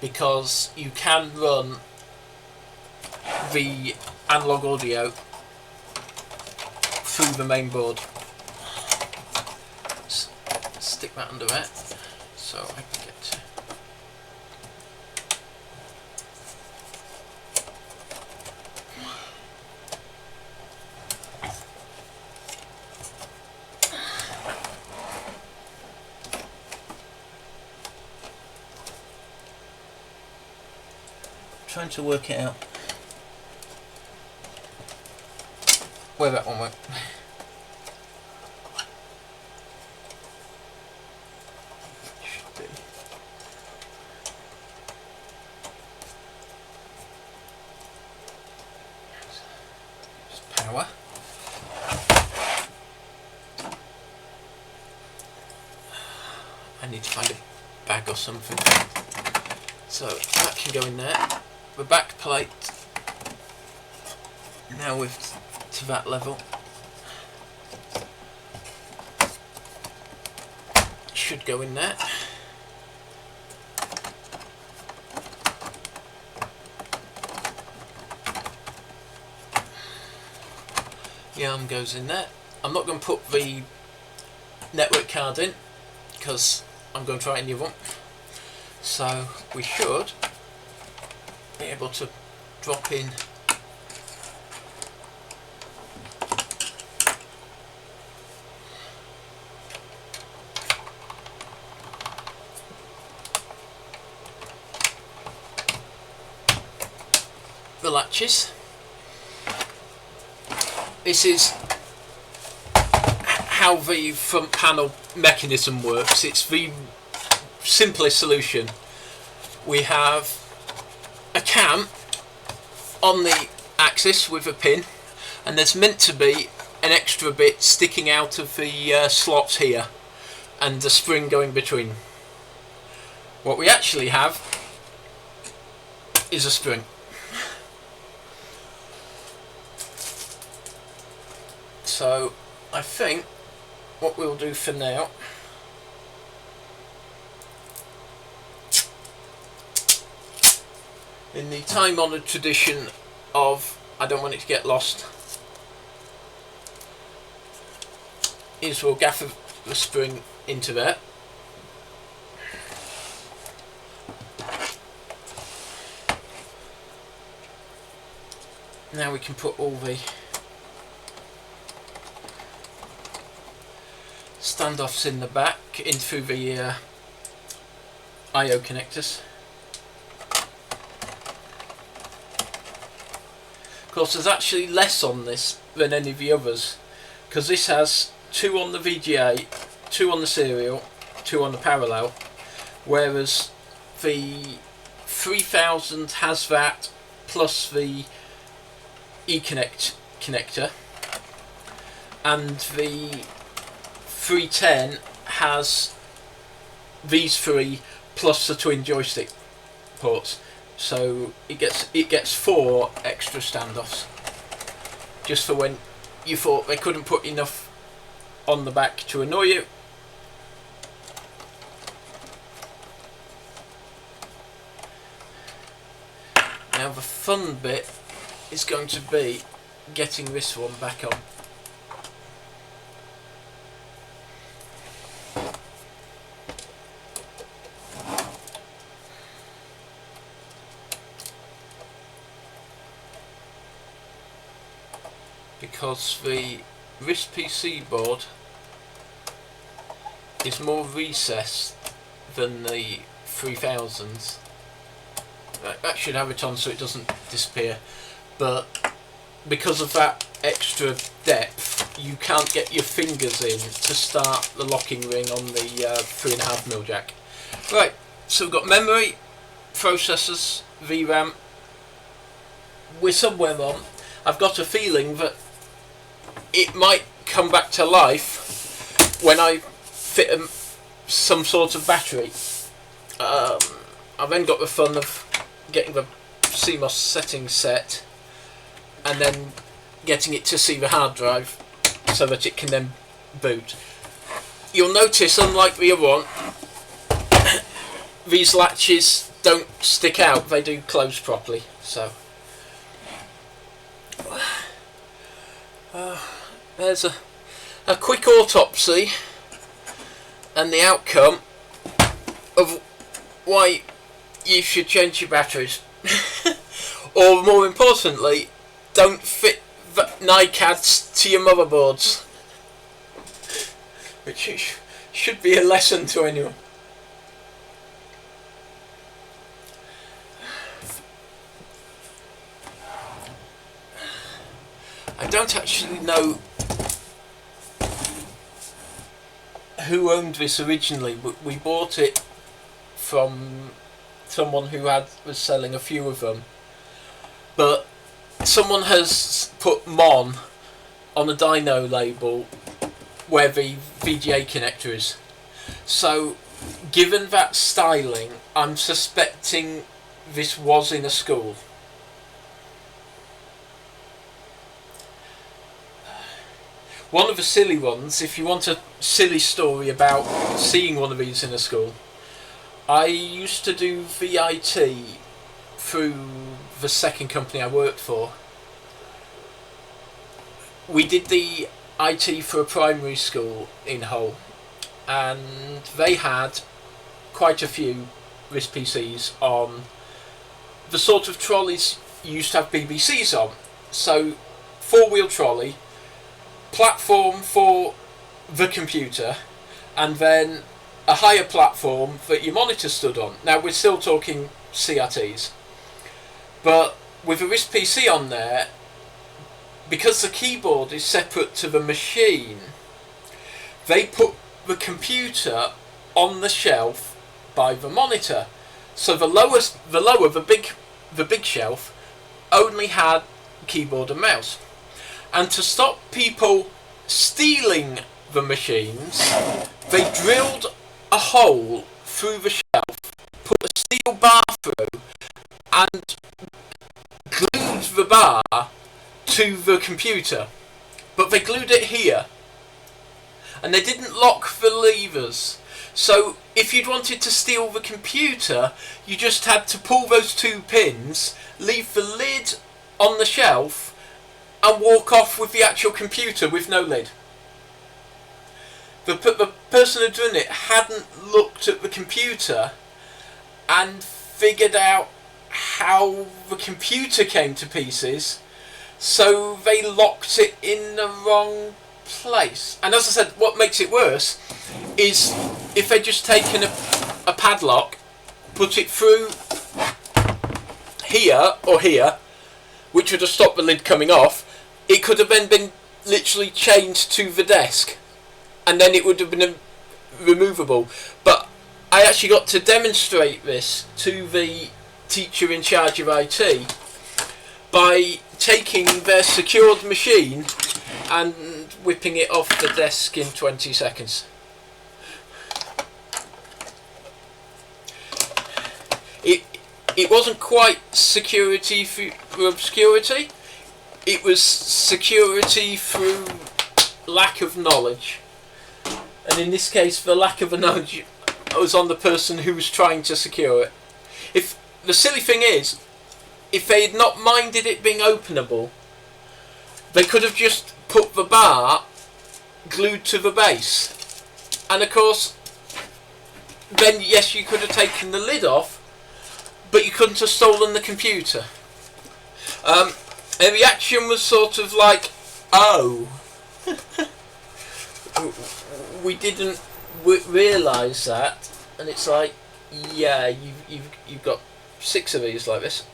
because you can run the analog audio through the main board. Stick that under it so I can get trying to work it out where that one went. Should be. Just power. I need to find a bag or something. So that can go in there. The back plate now with to that level should go in there. The arm goes in there. I'm not going to put the network card in because I'm going to try a new one, so we should be able to drop in the latches. This is how the front panel mechanism works. It's the simplest solution. We have a cam on the axis with a pin, and there's meant to be an extra bit sticking out of the slots here and the spring going between. What we actually have is a spring. So I think what we'll do for now in the time-honoured tradition of I don't want it to get lost is we'll gaffer the spring into there. Now we can put all the standoffs in the back in through the I/O connectors. Of course, there's actually less on this than any of the others, because this has 2 on the VGA, 2 on the serial, 2 on the parallel, whereas the 3000 has that plus the eConnect connector, and the 310 has these 3 plus the twin joystick ports. So it gets 4 extra standoffs, just for when you thought they couldn't put enough on the back to annoy you. Now Now the fun bit is going to be getting this one back on. Because the RiscPC board is more recessed than the 3000s. That should have it on so it doesn't disappear, but because of that extra depth you can't get your fingers in to start the locking ring on the 3.5mm jack. Right, so we've got memory, processors, VRAM. We're somewhere on. I've got a feeling that it might come back to life when I fit some sort of battery. I've then got the fun of getting the CMOS setting set and then getting it to see the hard drive so that it can then boot. You'll notice, unlike the other one, these latches don't stick out, they do close properly. So there's a quick autopsy and the outcome of why you should change your batteries. Or more importantly, don't fit the NiCads to your motherboards. Which should be a lesson to anyone. I don't actually know who owned this originally, but we bought it from someone who was selling a few of them, but someone has put MON on the dyno label where the VGA connector is. So given that styling, I'm suspecting this was in a school. One of the silly ones, if you want a silly story about seeing one of these in a school, I used to do VIT through the second company I worked for. We did the IT for a primary school in Hull, and they had quite a few RiscPCs on the sort of trolleys you used to have BBCs on. So 4-wheel trolley, platform for the computer, and then a higher platform that your monitor stood on. Now we're still talking CRTs, but with a RiscPC on there, because the keyboard is separate to the machine, they put the computer on the shelf by the monitor. So the big shelf only had keyboard and mouse. And to stop people stealing the machines, they drilled a hole through the shelf, put a steel bar through, and glued the bar to the computer. But they glued it here, and they didn't lock the levers. So if you'd wanted to steal the computer, you just had to pull those 2 pins, leave the lid on the shelf, and walk off with the actual computer with no lid. The person who done it hadn't looked at the computer and figured out how the computer came to pieces, so they locked it in the wrong place. And as I said, what makes it worse is if they'd just taken a padlock, put it through here or here, which would have stopped the lid coming off, it could have then been literally chained to the desk, and then it would have been removable. But I actually got to demonstrate this to the teacher in charge of IT by taking their secured machine and whipping it off the desk in 20 seconds. It wasn't quite security for obscurity, it was security through lack of knowledge. And in this case, the lack of knowledge was on the person who was trying to secure it. The silly thing is, if they had not minded it being openable, they could have just put the bar glued to the base. And of course, then yes, you could have taken the lid off, but you couldn't have stolen the computer. And the reaction was sort of like, oh, we didn't realise that. And it's like, yeah, you've got 6 of these like this.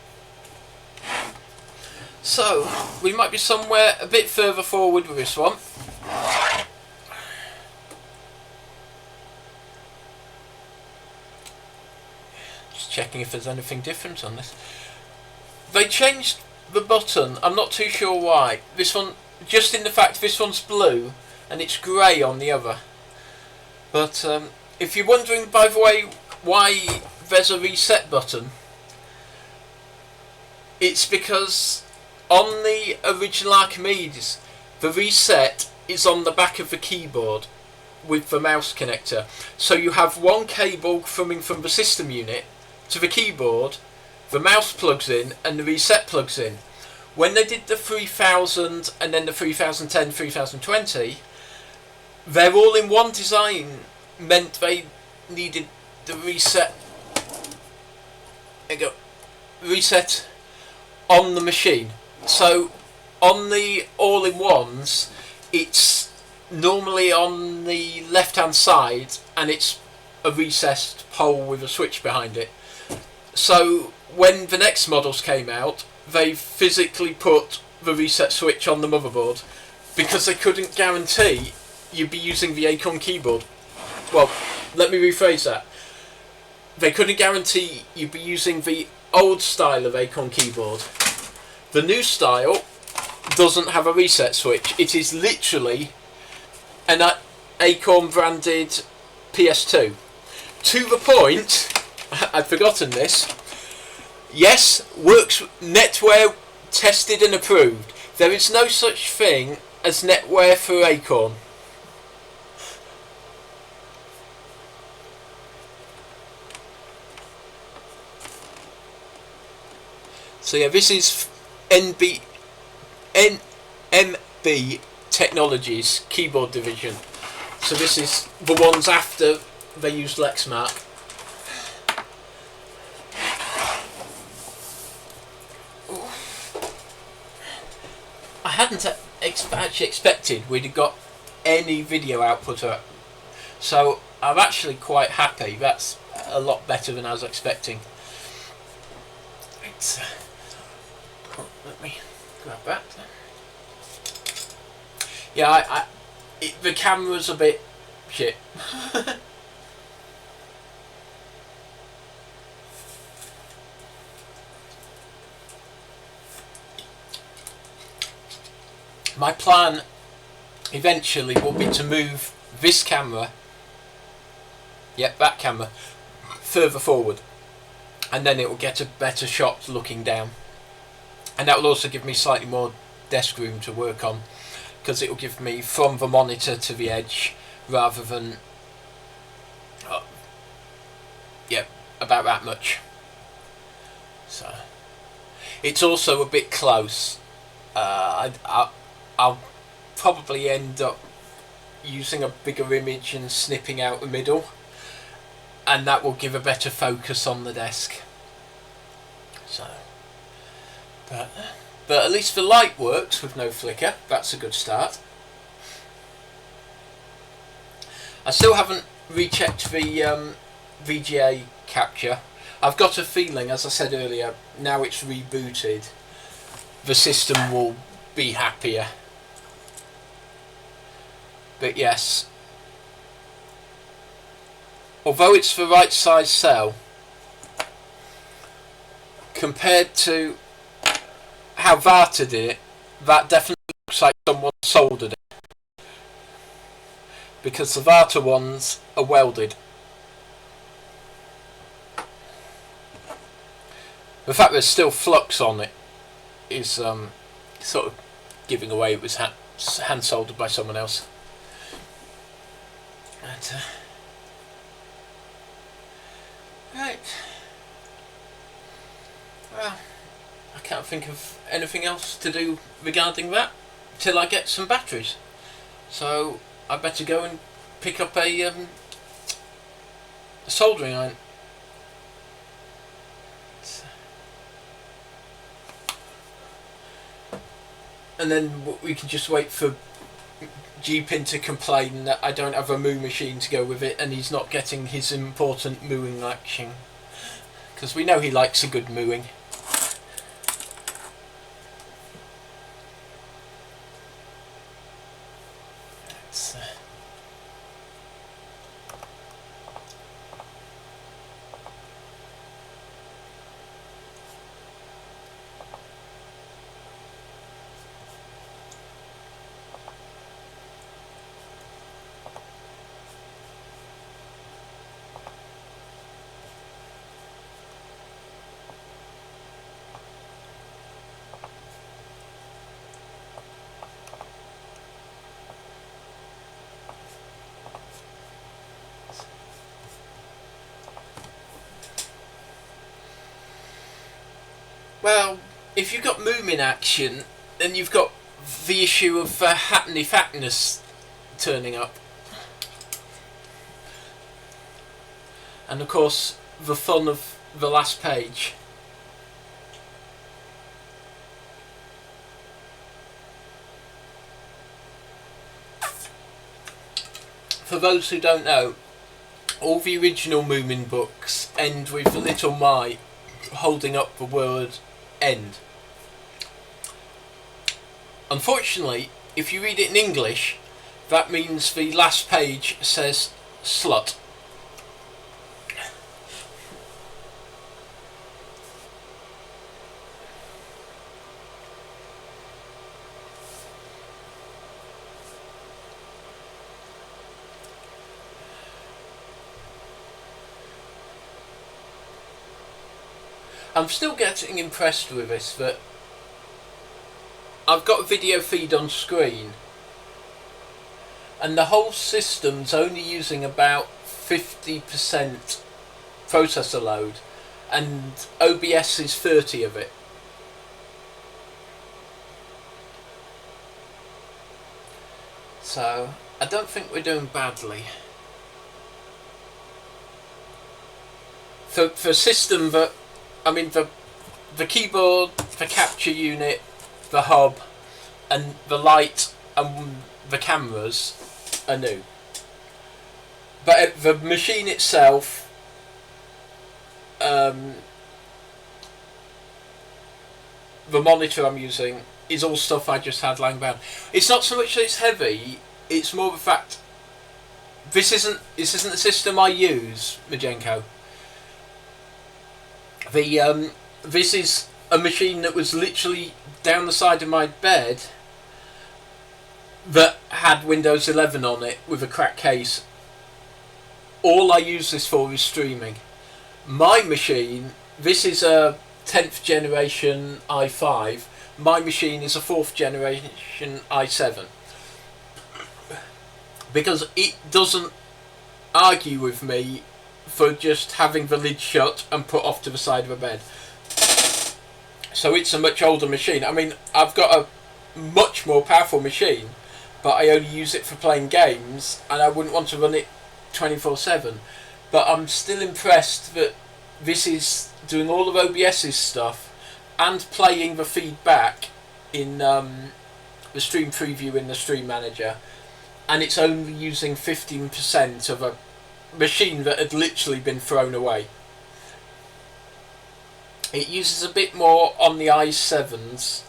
So we might be somewhere a bit further forward with this one. Just checking if there's anything different on this. They changed the button. I'm not too sure why. This one, just in the fact this one's blue and it's grey on the other. But if you're wondering, by the way, why there's a reset button, it's because on the original Archimedes, the reset is on the back of the keyboard with the mouse connector. So you have one cable coming from the system unit to the keyboard, the mouse plugs in and the reset plugs in. When they did the 3000 and then the 3010, 3020, their all-in-one design meant they needed the reset on the machine. So on the all-in-ones, it's normally on the left-hand side and it's a recessed pole with a switch behind it. So when the next models came out, they physically put the reset switch on the motherboard because they couldn't guarantee you'd be using the Acorn keyboard. Well, let me rephrase that. They couldn't guarantee you'd be using the old style of Acorn keyboard. The new style doesn't have a reset switch. It is literally an Acorn branded PS2. To the point, I'd forgotten this. Yes, works netware tested and approved. There is no such thing as netware for Acorn. So yeah, this is NMB Technologies keyboard division. So this is the ones after they used Lexmark. I hadn't actually expected we'd have got any video output up. So I'm actually quite happy. That's a lot better than I was expecting. Right. Let me grab that. Yeah, the camera's a bit shit. My plan eventually will be to move this camera, yep, that camera, further forward, and then it will get a better shot looking down. And that will also give me slightly more desk room to work on, because it will give me from the monitor to the edge rather than about that much. So it's also a bit close. I'll probably end up using a bigger image and snipping out the middle, and that will give a better focus on the desk. So but at least the light works with no flicker. That's a good start. I still haven't rechecked the VGA capture. I've got a feeling, as I said earlier, now it's rebooted, the system will be happier. But yes, although it's the right size cell, compared to how Varta did it, that definitely looks like someone soldered it, because the Varta ones are welded. The fact there's still flux on it is sort of giving away it was hand soldered by someone else. But, right. Well, I can't think of anything else to do regarding that till I get some batteries. So I better go and pick up a soldering iron. And then we can just wait for G-Pin to complain that I don't have a moo machine to go with it and he's not getting his important mooing action. Because we know he likes a good mooing. Well, if you've got moomin action, then you've got the issue of Hackney Fatness turning up. And of course, the fun of the last page. For those who don't know, all the original Moomin books end with little My holding up the word end. Unfortunately, if you read it in English, that means the last page says slut. I'm still getting impressed with this, that I've got a video feed on screen and the whole system's only using about 50% processor load and OBS is 30 of it. So I don't think we're doing badly. For a system that, I mean, the keyboard, the capture unit, the hub, and the light and the cameras are new. But the machine itself, the monitor I'm using, is all stuff I just had lying around. It's not so much that it's heavy, it's more the fact this isn't the system I use, Majenko. This is a machine that was literally down the side of my bed that had Windows 11 on it with a cracked case. All I use this for is streaming. My machine, this is a 10th generation i5. My machine is a 4th generation i7. Because it doesn't argue with me for just having the lid shut and put off to the side of a bed. So it's a much older machine. I mean, I've got a much more powerful machine, but I only use it for playing games and I wouldn't want to run it 24/7. But I'm still impressed that this is doing all of OBS's stuff and playing the feedback in the stream preview in the stream manager, and it's only using 15% of a machine that had literally been thrown away. It uses a bit more on the i7s,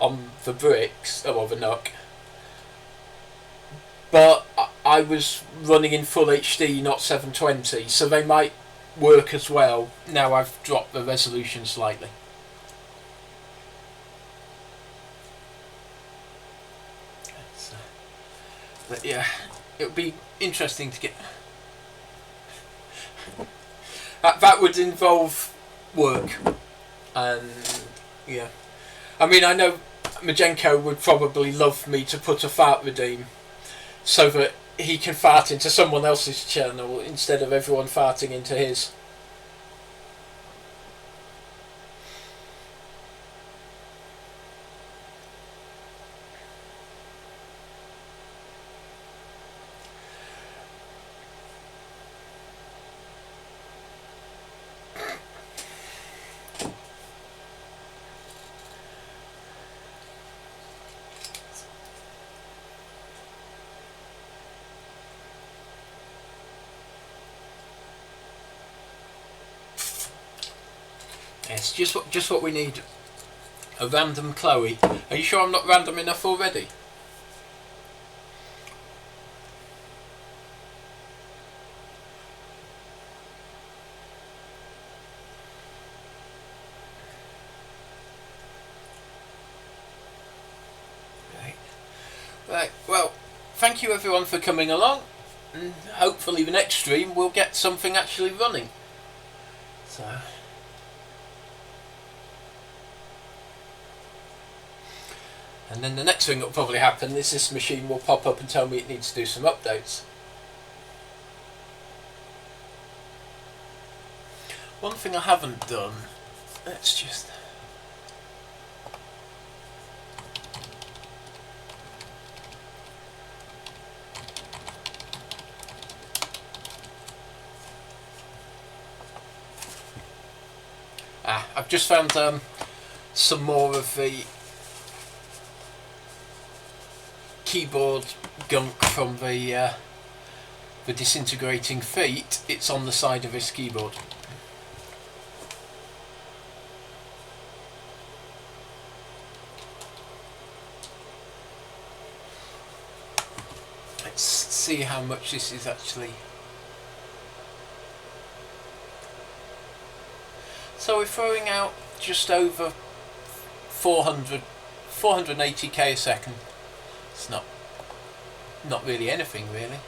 on the bricks, or the NUC, but I was running in full HD, not 720, so they might work as well. Now I've dropped the resolution slightly. But yeah, it would be interesting to get... That would involve work, and yeah, I mean, I know Majenko would probably love me to put a fart redeem so that he can fart into someone else's channel instead of everyone farting into his. It's just what we need. A random Chloe. Are you sure I'm not random enough already? Right, well, thank you everyone for coming along, and hopefully the next stream we'll get something actually running. So, and then the next thing that will probably happen is this machine will pop up and tell me it needs to do some updates. One thing I haven't done, let's just... I've just found some more of the keyboard gunk from the disintegrating feet. It's on the side of this keyboard. Let's see how much this is actually. So we're throwing out just over 480k a second. It's not really anything really.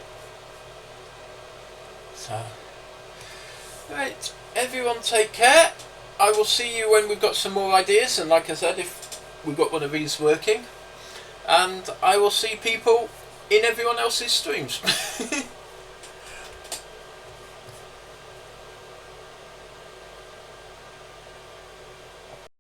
So, right, everyone take care. I will see you when we've got some more ideas, and like I said, if we've got one of these working, and I will see people in everyone else's streams.